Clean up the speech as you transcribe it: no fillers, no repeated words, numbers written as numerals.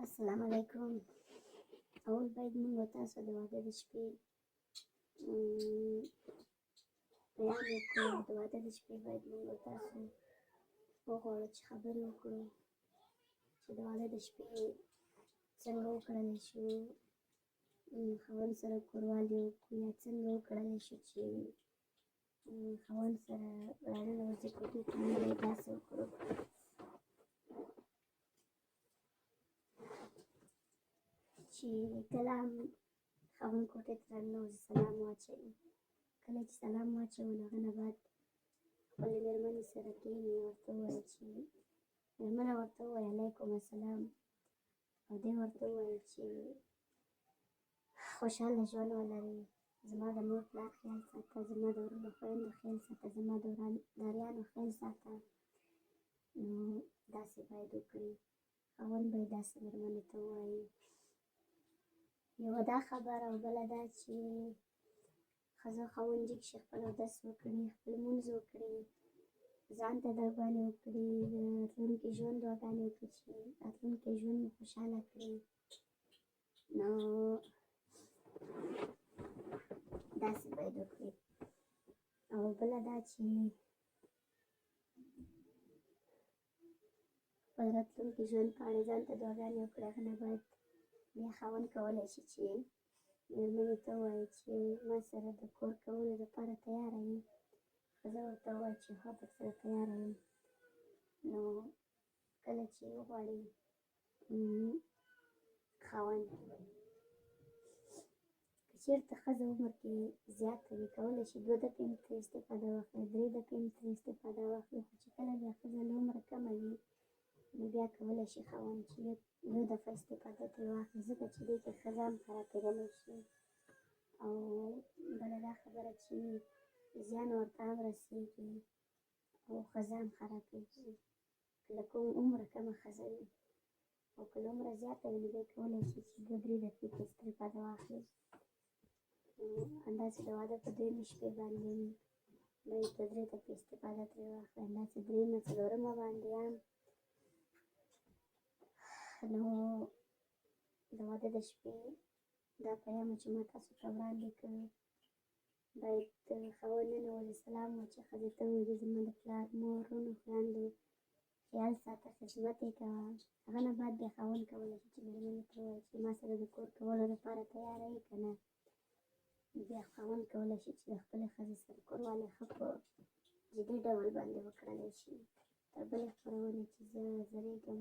السلام علیکم. اول باید موږ تاسو د واده د شپې بیان وکړو. د واده د شپې باید موږ تاسو وغواړو چې خبرې وکړو چې د واده د شپې څنګه وکړلی شو، خاوند سره کوروالی وکړو، یا څنګه وکړلی شو چې خاوند سره راډنه وځي کوټې ته. موږ باید داسې وکړو چې کله هم خاوند کوټې ته راننوځي سلام واچوي. کله چې سلام واچوي نو هغه نه بعد خپلې مېرمنې سره کښېني، ورته ووایي چې مېرمنه ورته ووایي علیکم السلام، او دی ورته ووایي چې خوشحاله ژوند ولرئ، زما د مور پلار خیال ساته، زما د وروڼو خویندو خیال ساته، زما د ورداریانو خیال ساته. نو داسې باید وکړي، خاوند باید داسې مېرمنې ته ووایي. یوه دا خبره، او بله دا چې ښځه خاوند جګ شي، خپل اودس وکړي، خپل لمونځ وکړي، ځان ته دعاګانې وکړي، د راتلونکي ژوند دعاګانې وکړي چې راتلونکی ژوند مو خوشحاله کړي. نو داسې باید وکړي. او بله دا چې خپل راتلونکي ژوند په اړه ځان ته دعاګانې وکړي. هغه نه بعد بیا خاوند کولی شي چې مېرمنې ته ووایي چې ما سره د کور کولو لپاره تیاره یې. ښځه ورته ووایي چې ها درسره تیاره یم. نو کله چې وغواړي خاوند، که چېرته ښځه عمر کې زیاته وي، کولی شي 2 دقیقې هم ترې استفاده واخلي، 3 دقیقې هم ترې استفاده واخلي. خو چې کله بیا ښځه له عمره کمه وي نو بیا کولی شي خاوند چې یو دفعه استفاده ترې واخلي، ځکه چې دې کې ښځه هم خرابېدلی شي. او بله دا خبره چې زیان ورته هم رسېږي او ښځه هم خرابېږي. که له کوم عمره کمه ښځه وي، او که له عمره زیاته وي نو بیا کولی شي چې 2-3 دقیقې استفاده واخلي. همداسې د واده په دویمې شپې باندې باید 2-3 دقیقې استفاده ترې واخلي. همداسې درېیمه څلورمه باندې هم. نو د واده د شپې دا پیام چې ما تاسو ته وړاندې کړ، باید خاوند ننوځي سلام واچوي، ښځې ته ووایي زما د پلار، مور، وروڼو خویندو خیال ساته، خدمت یې کوه. هغه نه بعد بیا خاوند کولی شي چې مېرمنې ته ووایي چې ما سره د کور کولو لپاره تیاره یې که نه. بیا خاوند کولی شي چې د خپلې ښځې سره کوروالی ښه په جدي ډول باندې وکړلی شي. تر بلې خپرونې چې زه زرېږم.